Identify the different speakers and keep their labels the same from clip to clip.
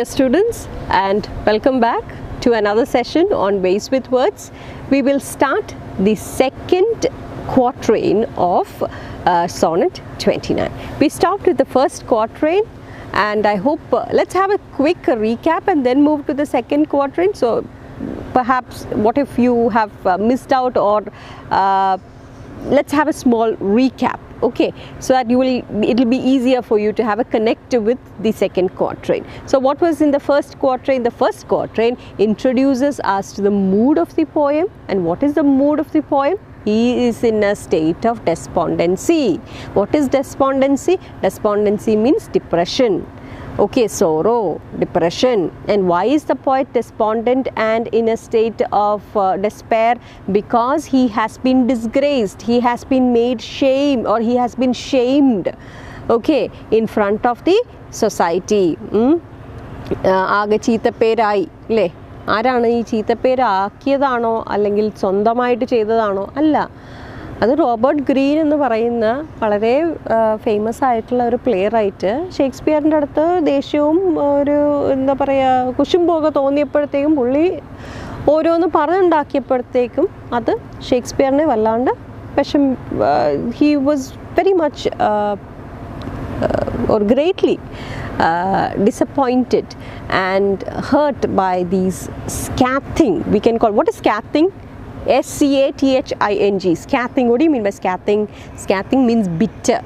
Speaker 1: Dear students, and welcome back to another session on Ways with Words. We will start the second quatrain of Sonnet 29. We stopped with the first quatrain, and I hope let's have a quick recap and then move to the second quatrain. So perhaps what if you have missed out, or let's have a small recap, okay, so that it'll be easier for you to have a connect with the second quatrain. So what was in the first quatrain? The first quatrain introduces us to the mood of the poem. And what is the mood of the poem? He is in a state of despondency. What is despondency? Despondency means depression. Okay, sorrow, depression. And why is the poet despondent and in a state of despair? Because he has been disgraced, he has been made shame, or he has been shamed, okay, in front of the society. ആകെ ചീത്തപ്പേരായി അല്ലേ? ആരാണ് ഈ ചീത്തപ്പേരാക്കിയതാണോ അല്ലെങ്കിൽ സ്വന്തമായിട്ട് ചെയ്തതാണോ? അല്ല, അത് Robert green എന്ന് പറയുന്ന വളരെ ഫേമസ് ആയിട്ടുള്ള ഒരു പ്ലേ റൈറ്റ് ഷേക്സ്പിയറിൻ്റെ അടുത്ത് ദേഷ്യവും ഒരു എന്താ പറയുക കുശുമ്പൊക്കെ തോന്നിയപ്പോഴത്തേക്കും പുള്ളി ഓരോന്ന് പറഞ്ഞുണ്ടാക്കിയപ്പോഴത്തേക്കും അത് ഷേക്സ്പിയറിനെ വല്ലാണ്ട് he was very much or greatly disappointed and hurt by these scathing, we can call, what is scathing? S-C-A-T-H-I-N-G, scathing. What do you mean by scathing? Scathing means bitter,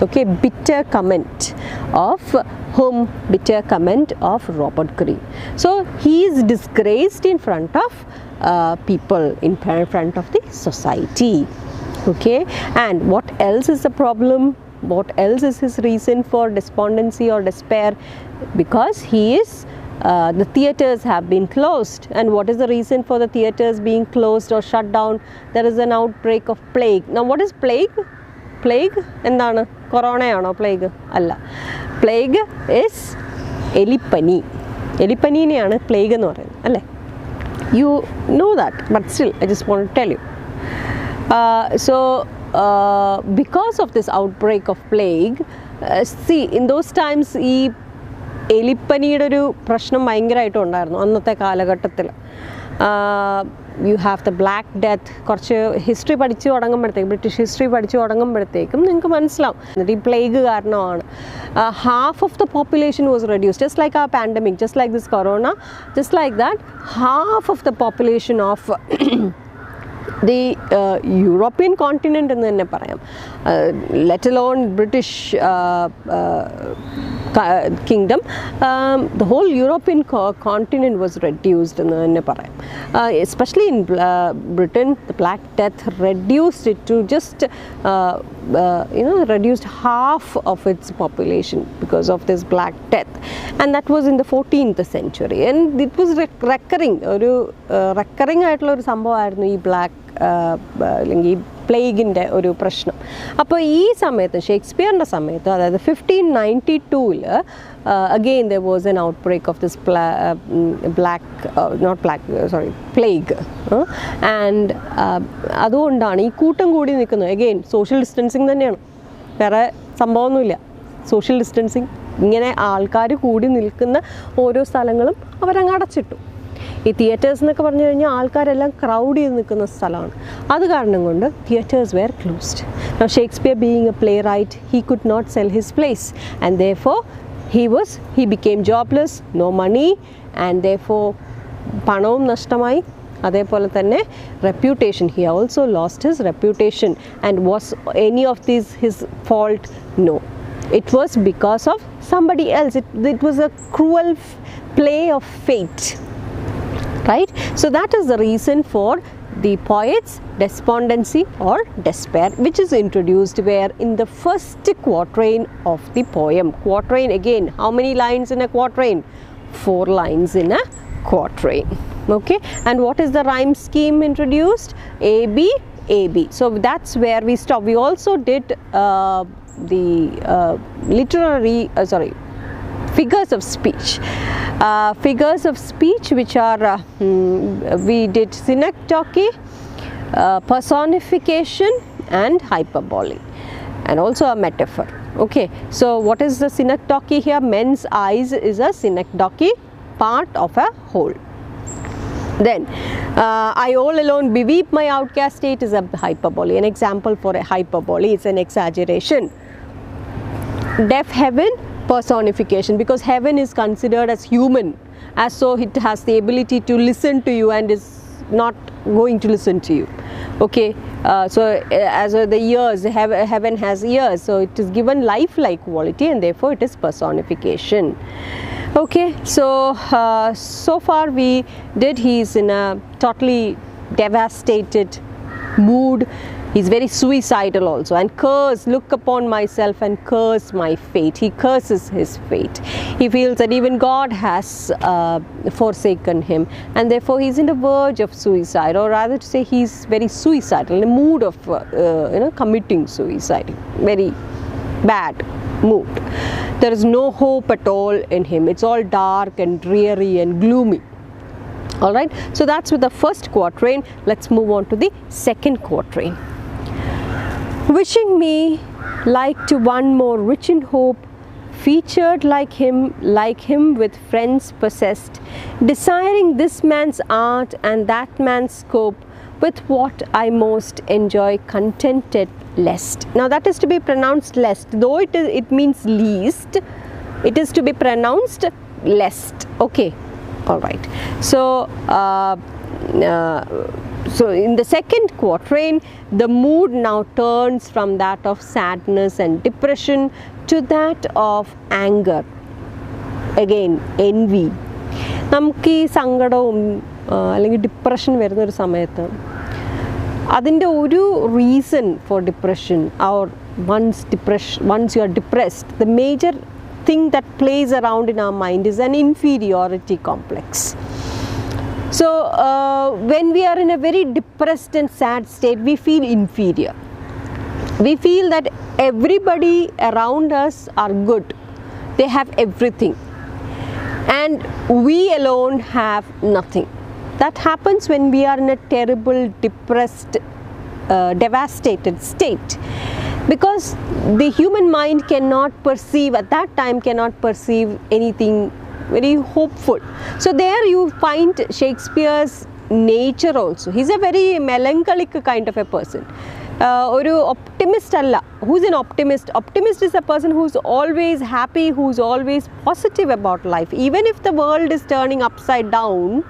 Speaker 1: okay, bitter comment of whom? Bitter comment of Robert Greene. So he is disgraced in front of people, in front of the society, okay. And what else is the problem? What else is his reason for despondency or despair? Because he is the theatres have been closed. And what is the reason for the theatres being closed or shut down? There is an outbreak of plague. Now what is plague? Plague endana? Corona ano plague? Alla. Plague is elipani. Elipani neana plague ennu parayunnu alle? You know that, but still I just want to tell you. Because of this outbreak of plague, see, in those times ഈ എലിപ്പനിയുടെ ഒരു പ്രശ്നം ഭയങ്കരമായിട്ടുണ്ടായിരുന്നു അന്നത്തെ കാലഘട്ടത്തിൽ. You have the black death. കുറച്ച് history പഠിച്ചു തുടങ്ങുമ്പോഴത്തേക്കും, British history പഠിച്ചു തുടങ്ങുമ്പോഴത്തേക്കും നിങ്ങൾക്ക് മനസ്സിലാവും എന്നിട്ട് ഈ പ്ലേഗ് കാരണമാണ് half of the population was reduced, just like a pandemic, just like this corona, just like that half of the population of the European continent എന്ന് തന്നെ പറയാം, let alone British kingdom, the whole European continent was reduced എന്ന് തന്നെ പറയാം. Especially in Britain, the Black Death reduced it to just reduced half of its population because of this Black Death, and that was in the 14th century, and it was recurring ഒരു recurring ആയിട്ടുള്ള ഒരു സംഭവമായിരുന്നു ഈ black അല്ലെങ്കിൽ പ്ലേഗിൻ്റെ ഒരു പ്രശ്നം. അപ്പോൾ ഈ സമയത്ത് ഷേക്സ്പിയറിൻ്റെ സമയത്ത്, അതായത് 1592 again there was an outbreak of this plague, and അതുകൊണ്ടാണ് ഈ കൂട്ടം കൂടി നിൽക്കുന്നത്. അഗെയിൻ സോഷ്യൽ ഡിസ്റ്റൻസിങ് തന്നെയാണ്, വേറെ സംഭവമൊന്നുമില്ല. സോഷ്യൽ ഡിസ്റ്റൻസിങ്, ഇങ്ങനെ ആൾക്കാർ കൂടി നിൽക്കുന്ന ഓരോ സ്ഥലങ്ങളും അവരങ്ങ് അടച്ചിട്ടു. ഈ തിയേറ്റേഴ്സ് എന്നൊക്കെ പറഞ്ഞു കഴിഞ്ഞാൽ ആൾക്കാരെല്ലാം ക്രൗഡ് ചെയ്ത് നിൽക്കുന്ന സ്ഥലമാണ്. അത് കാരണം കൊണ്ട് theatres were closed. Now Shakespeare being a playwright, he could not sell his plays, and therefore he became jobless, no money, and therefore പണവും നഷ്ടമായി. അതേപോലെ തന്നെ reputation, he also lost his reputation. And was any of these his fault? No, it was because of somebody else. It was a cruel play of fate, right? So that is the reason for the poet's despondency or despair, which is introduced where in the first quatrain of the poem. Quatrain, again, how many lines in a quatrain? 4 lines in a quatrain, okay. And what is the rhyme scheme introduced? A B A B. So that's where we stop. We also did the figures of speech. Figures of speech, which are we did synecdoche, personification and hyperbole, and also a metaphor. Okay, so what is the synecdoche here? Men's eyes is a synecdoche, part of a whole. Then, I all alone beweep my outcast state is a hyperbole. An example for a hyperbole is an exaggeration. Deaf heaven, personification, because heaven is considered as human, as so it has the ability to listen to you and is not going to listen to you. Okay, so as the ears, heaven has ears, so it is given lifelike quality and therefore it is personification. Okay, so so far we did, he is in a totally devastated mood. He's very suicidal also, and curse, look upon myself and curse my fate. He curses his fate. He feels that even God has forsaken him, and therefore he's in the verge of suicide, or rather to say he's very suicidal, in a mood of committing suicide. Very bad mood. There is no hope at all in him. It's all dark and dreary and gloomy. All right, so that's with the first quatrain. Let's move on to the second quatrain. Wishing me like to one more rich in hope, featured like him with friends possessed, desiring this man's art and that man's scope, with what I most enjoy contented lest. Now that is to be pronounced lest, though it means least, it is to be pronounced lest. Okay, all right. So so in the second quatrain, the mood now turns from that of sadness and depression to that of anger, again envy. നമുക്ക് ഈ സങ്കടവും അല്ലെങ്കിൽ depression വരുന്നൊരു സമയത്ത് അതിൻ്റെ ഒരു reason for depression, or once you are depressed, the major thing that plays around in our mind is an inferiority complex. So when we are in a very depressed and sad state, we feel inferior. We feel that everybody around us are good. They have everything, and we alone have nothing. That happens when we are in a terrible, depressed, devastated state, because the human mind cannot perceive, at that time cannot perceive anything very hopeful. So there you find Shakespeare's nature also. He's a very melancholic kind of a person. Oru optimist alla. Who's an optimist? Optimist is a person who's always happy, who's always positive about life. Even if the world is turning upside down,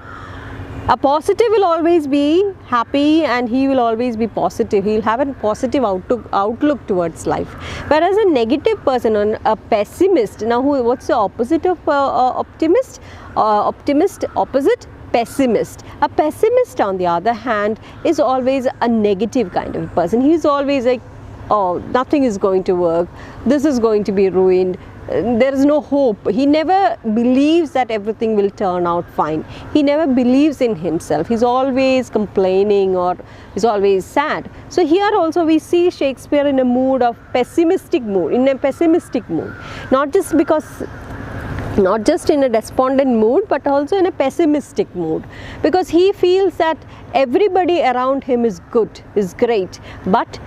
Speaker 1: a positive will always be happy and he will always be positive. He'll have a positive outlook towards life. Whereas a negative person, a pessimist, now what's the opposite of optimist? Opposite pessimist. A pessimist, on the other hand, is always a negative kind of person. He's always like, oh, nothing is going to work, this is going to be ruined, there is no hope. He never believes that everything will turn out fine. He never believes in himself. He's always complaining or is always sad. So here also we see Shakespeare in a mood of pessimistic mood, in a pessimistic mood. Not just in a despondent mood, but also in a pessimistic mood, because he feels that everybody around him is good, is great, but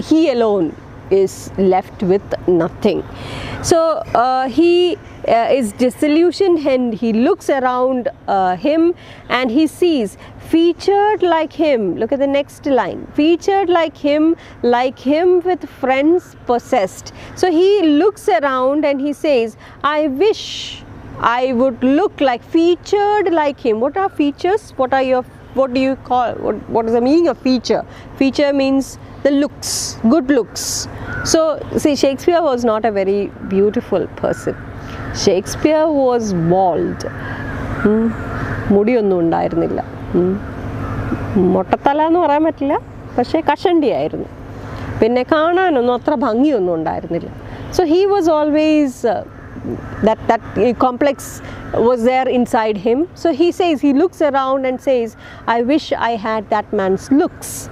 Speaker 1: he alone is left with nothing. So he is disillusioned, and he looks around him and he sees featured like him. Look at the next line. Featured like him with friends possessed. So he looks around and he says, I wish I would look like, featured like him. What are features? What do you call, what is the meaning of feature? Feature means the looks, good looks. So see, Shakespeare was not a very beautiful person. Shakespeare was bald. മുടിയൊന്നും ഉണ്ടായിരുന്നില്ല, മൊട്ടത്തല എന്ന് പറയാൻ പറ്റില്ല, പക്ഷേ കഷണ്ടിയായിരുന്നു. പിന്നെ കാണാനൊന്നും അത്ര ഭംഗിയൊന്നും ഉണ്ടായിരുന്നില്ല. So he was always that complex was there inside him. So he says, he looks around and says, I wish I had that man's looks.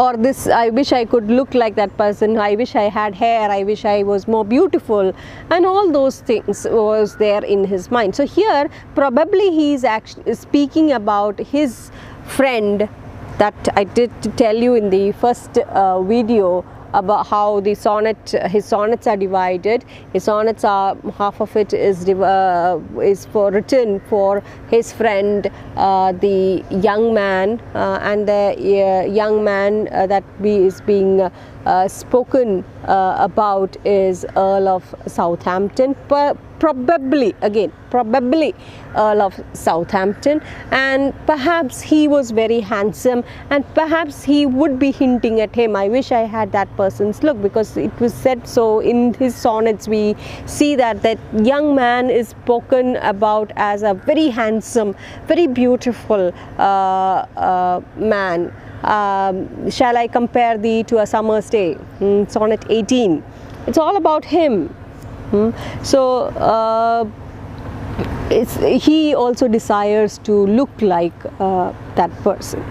Speaker 1: Or this, I wish I could look like that person, I wish I had hair, I wish I was more beautiful, and all those things was there in his mind. So here probably he is actually speaking about his friend that I did tell you in the first video about how the his sonnets are divided. His sonnets are, half of it is written for his friend, the young man, and the young man that is being spoken about is Earl of Southampton, probably Earl of Southampton, and perhaps he was very handsome, and perhaps he would be hinting at him, I wish I had that person's look, because it was said so in his sonnets. We see that young man is spoken about as a very handsome, very beautiful man. Shall I compare thee to a summer's day? Sonnet 18. It's all about him. So he also desires to look like that person,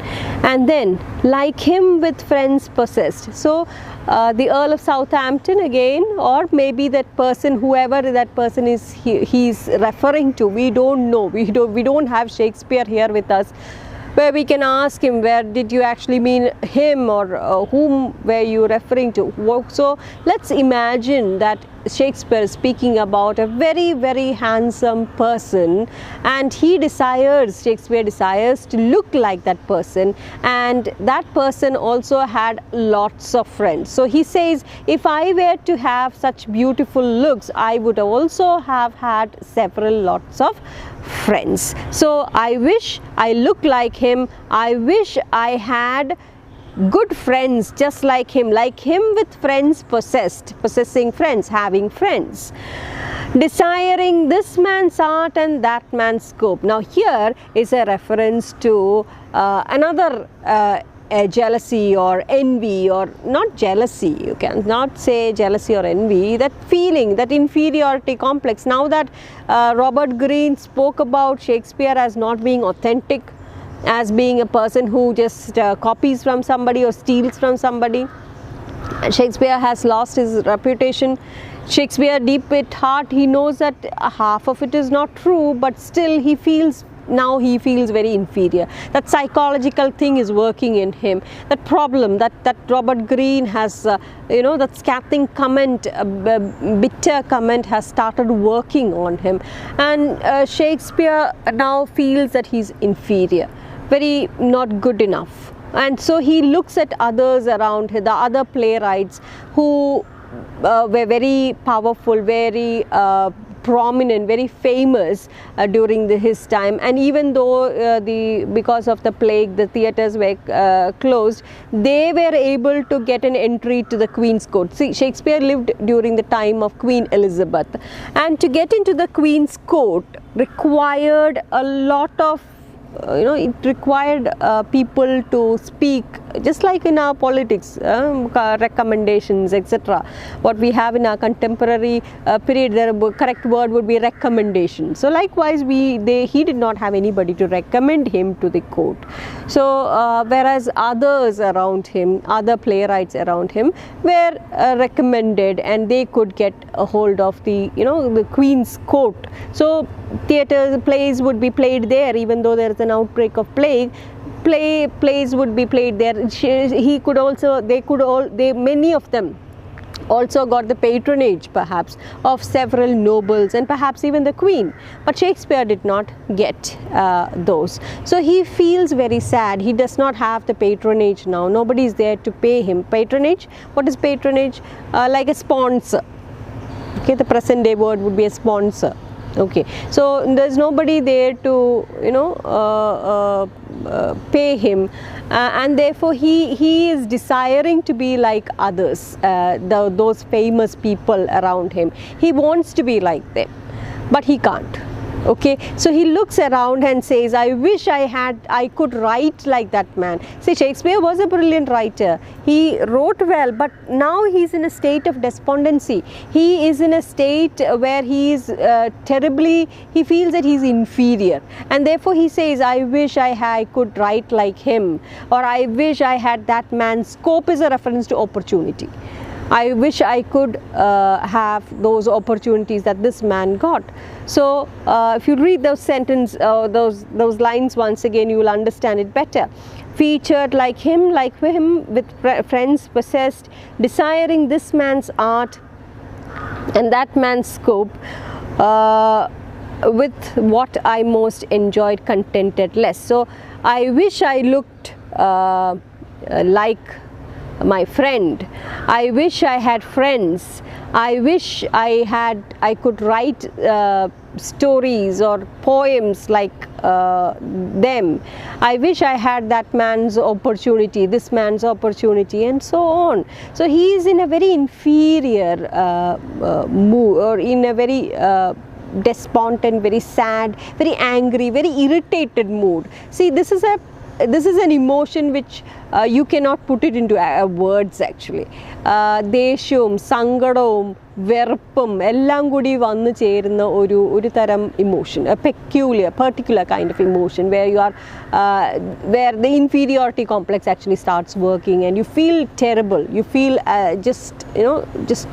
Speaker 1: and then like him with friends possessed. So the Earl of Southampton again, or maybe that person, whoever that person is, he's referring to, we don't know. We don't have Shakespeare here with us, where we can ask him, where did you actually mean him, or whom were you referring to? So let's imagine that Shakespeare is speaking about a very, very handsome person, and Shakespeare desires to look like that person, and that person also had lots of friends. So he says, if I were to have such beautiful looks, I would also have had lots of friends. So I wish I looked like him. I wish I had good friends just like him with friends possessing friends, having friends, desiring this man's art and that man's scope. Now here is a reference to another jealousy or envy, or not jealousy, you can not say jealousy or envy, that feeling, that inferiority complex. Now that Robert Greene spoke about Shakespeare as not being authentic, as being a person who just copies from somebody or steals from somebody, Shakespeare has lost his reputation. Shakespeare, deep at heart, he knows that half of it is not true, but still he feels very inferior. That psychological thing is working in him. That problem that Robert Greene has, that scathing comment, bitter comment has started working on him, and Shakespeare now feels that he's inferior, very not good enough. And so he looks at others around him, the other playwrights who were very powerful, very prominent, very famous during his time, and even though because of the plague the theatres were closed, they were able to get an entry to the Queen's Court. See, Shakespeare lived during the time of Queen Elizabeth, and to get into the Queen's Court required a lot of it required people to speak, just like in our politics, recommendations, etc. What we have in our contemporary period, the correct word would be recommendation. So likewise, he did not have anybody to recommend him to the court. So whereas others around him, other playwrights around him, were recommended, and they could get a hold of the the Queen's Court. So plays would be played there, even though there is an outbreak of plague. Plays would be played there. Many of them also got the patronage perhaps of several nobles and perhaps even the Queen, but Shakespeare did not get those. So he feels very sad. He does not have the patronage now. Nobody is there to pay him. Patronage, what is patronage? Like a sponsor. Okay, the present day word would be a sponsor. Okay, so there's nobody there to pay him, and therefore he is desiring to be like others, those famous people around him. He wants to be like them, but he can't. Okay, so he looks around and says, I wish I could write like that man. See, Shakespeare was a brilliant writer. He wrote well, but now he's in a state of despondency. He is in a state where he is he feels that he's inferior, and therefore he says, I wish I could write like him, or I wish I had that man's scope. Is a reference to opportunity. I wish I could have those opportunities that this man got. So if you read those those lines once again, you will understand it better. featured like him with friends possessed, desiring this man's art and that man's scope, with what I most enjoyed, contented less. So I wish I looked like my friend. I wish I had friends. I wish I could write stories or poems like them. I wish I had that man's opportunity, this man's opportunity, and so on. So he is in a very inferior mood, or in a very despondent, very sad, very angry, very irritated mood. See, this is an emotion which you cannot put it into words actually. ദേഷ്യവും സങ്കടവും വെറുപ്പും എല്ലാം കൂടി വന്നു ചേരുന്ന ഒരു തരം emotion, a particular kind of emotion where you are where the inferiority complex actually starts working and you feel terrible, you feel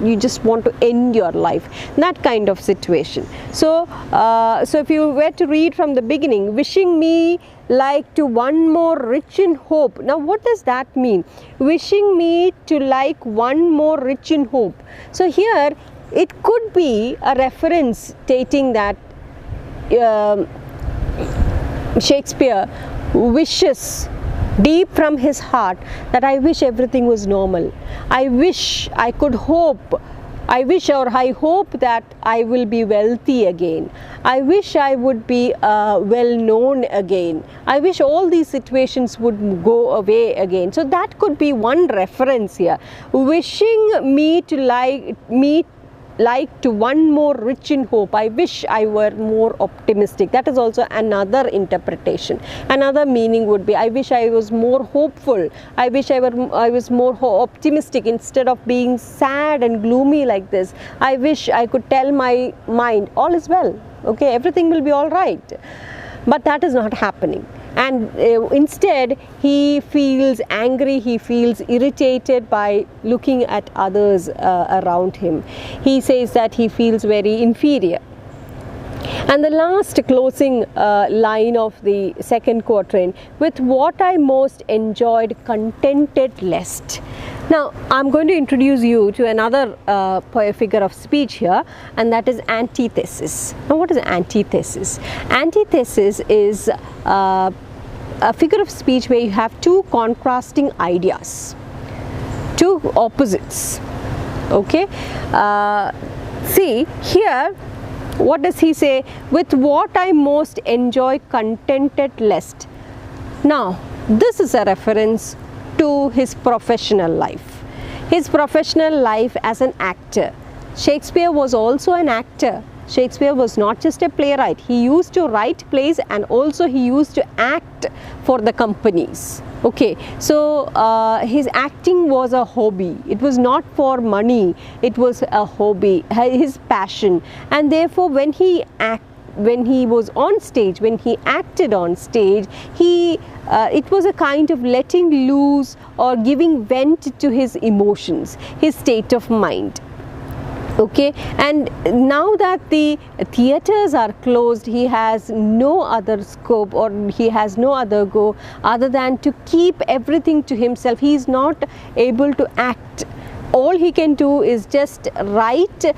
Speaker 1: you just want to end your life, that kind of situation. So if you were to read from the beginning, wishing me like to one more rich in hope. Now what does that mean? Wishing me to like one more rich in hope. So here it could be a reference stating that Shakespeare wishes deep from his heart that I wish everything was normal. I wish I could hope. I wish, or I hope, that I will be wealthy again. I wish I would be well known again. I wish all these situations would go away again. So that could be one reference here. Wishing me to like to one more rich in hope. I wish I were more optimistic. That is also another interpretation. Another meaning would be, I wish I was more hopeful. I wish I was more optimistic instead of being sad and gloomy like this. I wish I could tell my mind, all is well, okay, everything will be all right. But that is not happening. And instead he feels angry, he feels irritated by looking at others around him. He says that he feels very inferior. And the last closing line of the second quatrain, with what I most enjoyed, contented lest. Now I'm going to introduce you to another figure of speech here, and that is antithesis. Now what is antithesis? Antithesis is a figure of speech where you have two contrasting ideas, two opposites, okay. See here, what does he say? With what I most enjoy, contented lest. Now this is a reference to his professional life, his professional life as an actor. Shakespeare was also an actor. Shakespeare was not just a playwright. He used to write plays and also he used to act for the companies. Okay, so his acting was a hobby. It was not for money. It was a hobby, his passion. And therefore when he was on stage, when he acted on stage, it was a kind of letting loose or giving vent to his emotions, his state of mind. Okay, and now that the theatres are closed, he has no other scope, or he has no other go other than to keep everything to himself. He is not able to act. All he can do is just write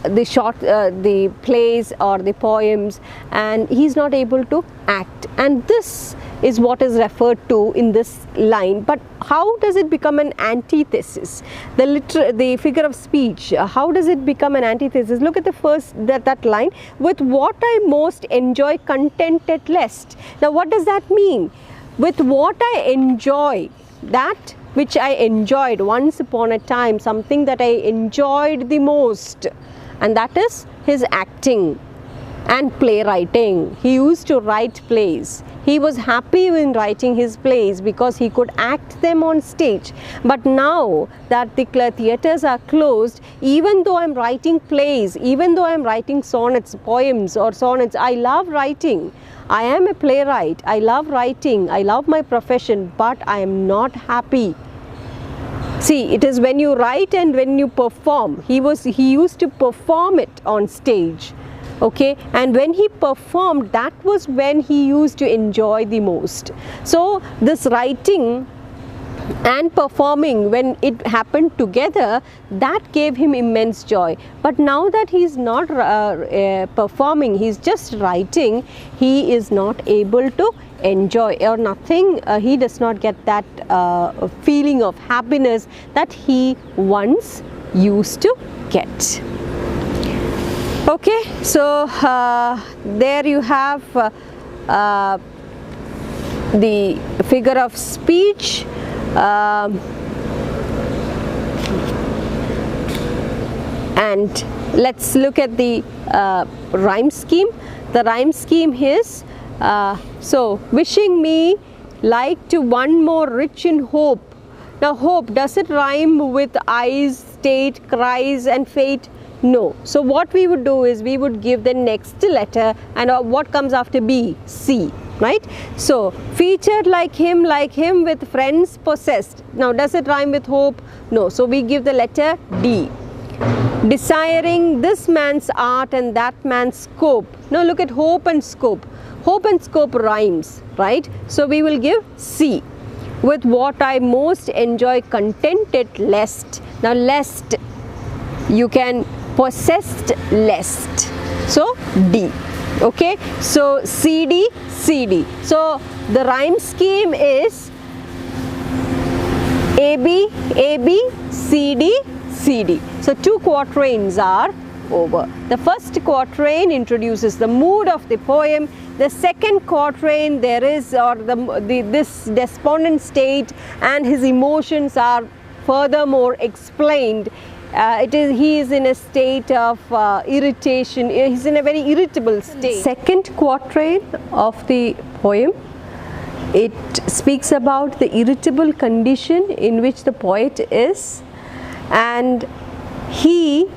Speaker 1: the plays or the poems, and he is not able to act. And this is what is referred to in this line. But how does it become an antithesis? The figure of speech, how does it become an antithesis? Look at the first that line, with what I most enjoy, contented lest. Now what does that mean? With what I enjoy, that which I enjoyed once upon a time, something that I enjoyed the most, and that is his acting and playwriting. He used to write plays. He was happy in writing his plays because he could act them on stage. But now that the theatres are closed, even though I'm writing plays, even though I'm writing sonnets, poems or sonnets, I love writing. I am a playwright. I love writing. I love my profession, but I am not happy. See, it is when you write and when you perform. He used to perform it on stage. okay, and when he performed, that was when he used to enjoy the most. So this writing and performing, when it happened together, that gave him immense joy. But now that he is not performing, he is just writing, he is not able to enjoy or nothing, he does not get that feeling of happiness that he once used to get. Okay, so there you have the figure of speech. And let's look at the rhyme scheme. The rhyme scheme is so wishing me like to one more rich in hope. Now hope, does it rhyme with eyes, state, cries and fate? No. So what we would do is we would give the next letter, and what comes after B? C. Right? So featured like him with friends possessed. Now does it rhyme with hope? No. So we give the letter D. Desiring this man's art and that man's scope. Now look at hope and scope. Hope and scope rhymes, right? So we will give C. With what I most enjoy, contented lest. Now lest, you can possessed lest. So D. Okay, so CD, CD. So the rhyme scheme is AB, AB, CD, CD. So 2 quatrains are over. The first quatrain introduces the mood of the poem. The second quatrain, there is this despondent state and his emotions are furthermore explained. He is in a state of irritation. He is in a very irritable state. Second quatrain of the poem, it speaks about the irritable condition in which the poet is, and he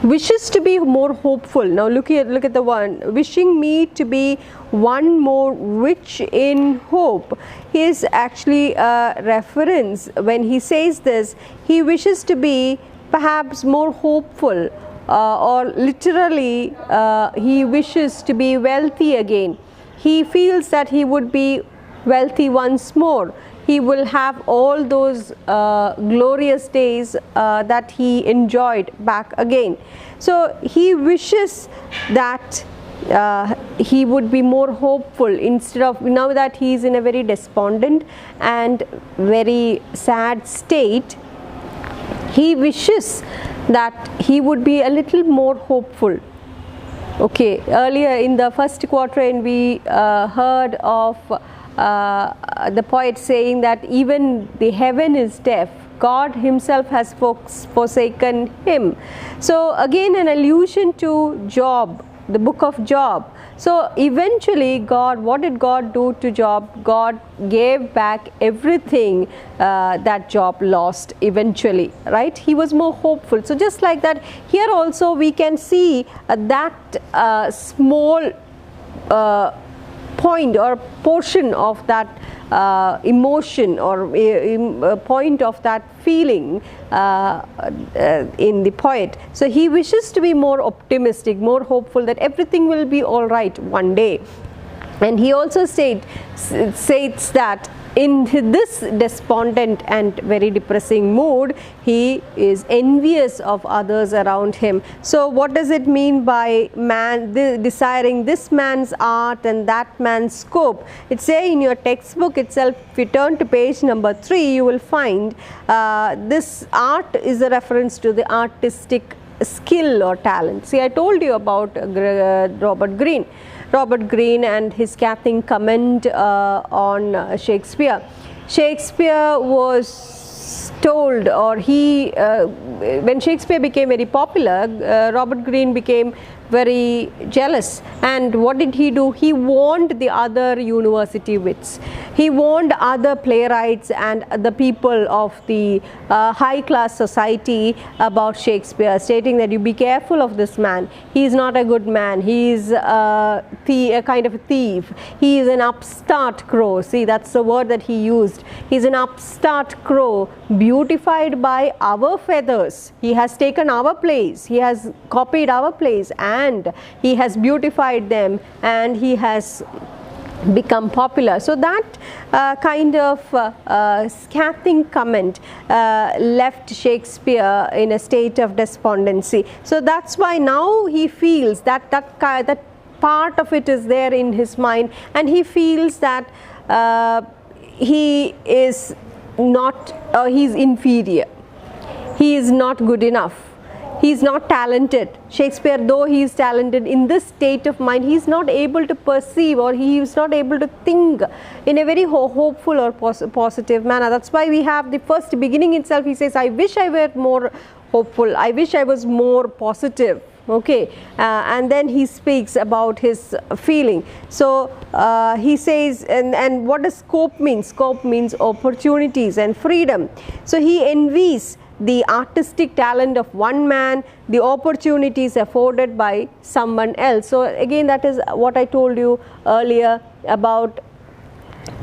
Speaker 1: wishes to be more hopeful. Now look at the one, wishing me to be one more rich in hope. He is actually a reference. When he says this, he wishes to be perhaps more hopeful, or literally he wishes to be wealthy again. He feels that he would be wealthy once more. He will have all those glorious days that he enjoyed back again. So he wishes that he would be more hopeful, instead of, now that he is in a very despondent and very sad state, he wishes that he would be a little more hopeful. Okay, earlier in the first quatrain we heard of the poet saying that even the heaven is deaf, God himself has forsaken him. So again an allusion to Job, the book of Job. So eventually God, what did God do to Job? God gave back everything that Job lost eventually, right? He was more hopeful. So just like that, here also we can see that small point or portion of that emotion, or a point of that feeling in the poet. So he wishes to be more optimistic, more hopeful that everything will be all right one day. And he also states that in this despondent and very depressing mood, he is envious of others around him. So what does it mean by desiring this man's art and that man's scope? It says in your textbook itself, if you turn to page number 3, you will find this art is a reference to the artistic skill or talent. See, I told you about Robert Greene. Robert Greene and his scathing comment on Shakespeare. Shakespeare was told, or when Shakespeare became very popular, Robert Greene became very jealous. And what did he do? He warned the other university wits. He warned other playwrights and the people of the high class society about Shakespeare, stating that you be careful of this man. He is not a good man. He is a kind of a thief. He is an upstart crow. See, that's the word that he used. He is an upstart crow, beautified by our feathers. He has taken our plays. He has copied our plays and he has beautified them, and he has become popular. So that kind of scathing comment left Shakespeare in a state of despondency. So that's why now he feels that part of it is there in his mind, and he feels that he is not, he's inferior, he is not good enough, he is not talented. Shakespeare, though he is talented, in this state of mind he is not able to perceive, or he is not able to think in a very hopeful or positive manner. That's why we have the first beginning itself. He says, I wish I were more hopeful, I wish I was more positive. Okay, and then he speaks about his feeling. So he says, and what does scope mean? Scope means opportunities and freedom. So he envies the artistic talent of one man, the opportunities afforded by someone else. So again, that is what I told you earlier about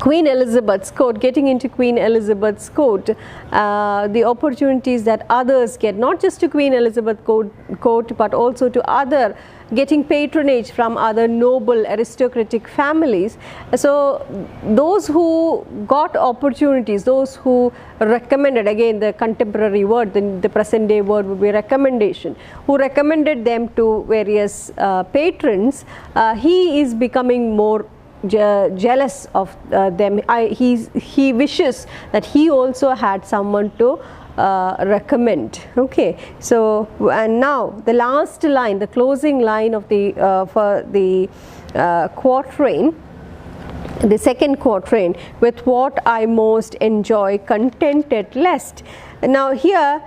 Speaker 1: Queen Elizabeth's court, getting into Queen Elizabeth's court, the opportunities that others get, not just to Queen Elizabeth court, but also to other, getting patronage from other noble aristocratic families. So those who got opportunities, those who recommended, again the contemporary word, the present day word would be recommendation, who recommended them to various patrons, he is becoming more jealous of them. He wishes that he also had someone to recommend. Okay, so and now the last line, the closing line of the for the quatrain, the second quatrain, with what I most enjoy, contented lest. Now here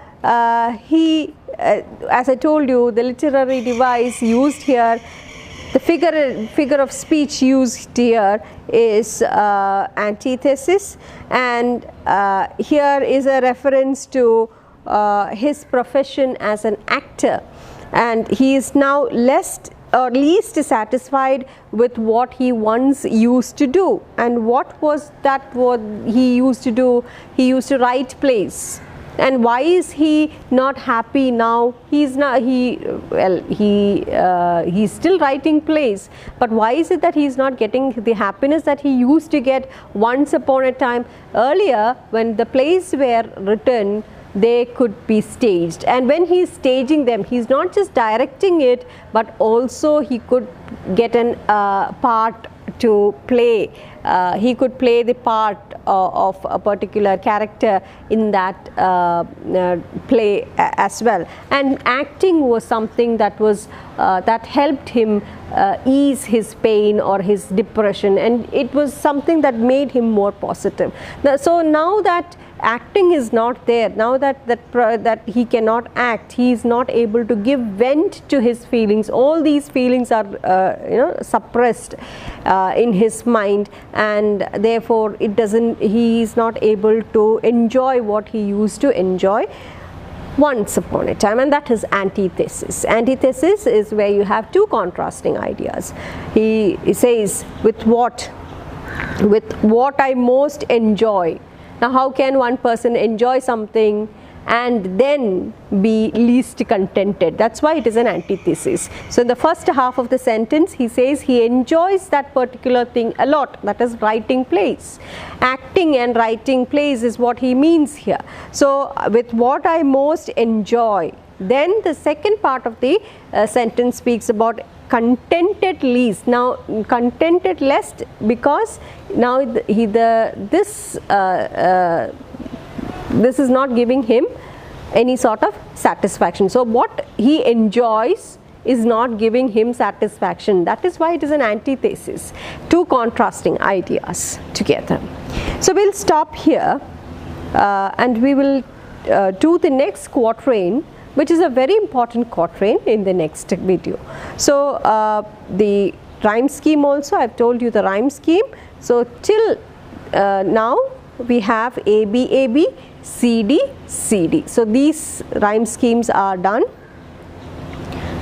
Speaker 1: he, as I told you, the literary device used here, the figure of speech used here is antithesis, and here is a reference to his profession as an actor, and he is now least satisfied with what he once used to do. And what was that? What he used to do? He used to write plays. And why is he not happy now? He's not. He's still writing plays, but why is it that he's not getting the happiness that he used to get once upon a time? Earlier, when the plays were written, they could be staged, and when he's staging them, he's not just directing it, but also he could get an part to play. He could play the part of a particular character in that play as well. And acting was something that was that helped him ease his pain or his depression, and it was something that made him more positive. So now that acting is not there, now that he cannot act, he is not able to give vent to his feelings. All these feelings are suppressed in his mind, and therefore he is not able to enjoy what he used to enjoy once upon a time, and that is antithesis. Antithesis is where you have two contrasting ideas. He says, with what I most enjoy. Now, how can one person enjoy something and then be least contented? That's why it is an antithesis. So in the first half of the sentence, he says he enjoys that particular thing a lot, that is writing plays. Acting and writing plays is what he means here. So with what I most enjoy. Then the second part of the sentence speaks about contented least. Now contented lest, because now this is not giving him any sort of satisfaction. So what he enjoys is not giving him satisfaction. That is why it is an antithesis. Two contrasting ideas together. So we'll stop here and we will do the next quatrain which is a very important quatrain, in the next video. So the rhyme scheme also, I have told you the rhyme scheme. So till now we have AB, AB, CD, CD. So these rhyme schemes are done.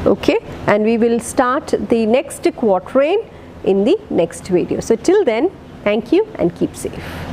Speaker 1: Okay, and we will start the next quatrain in the next video. So till then, thank you and keep safe.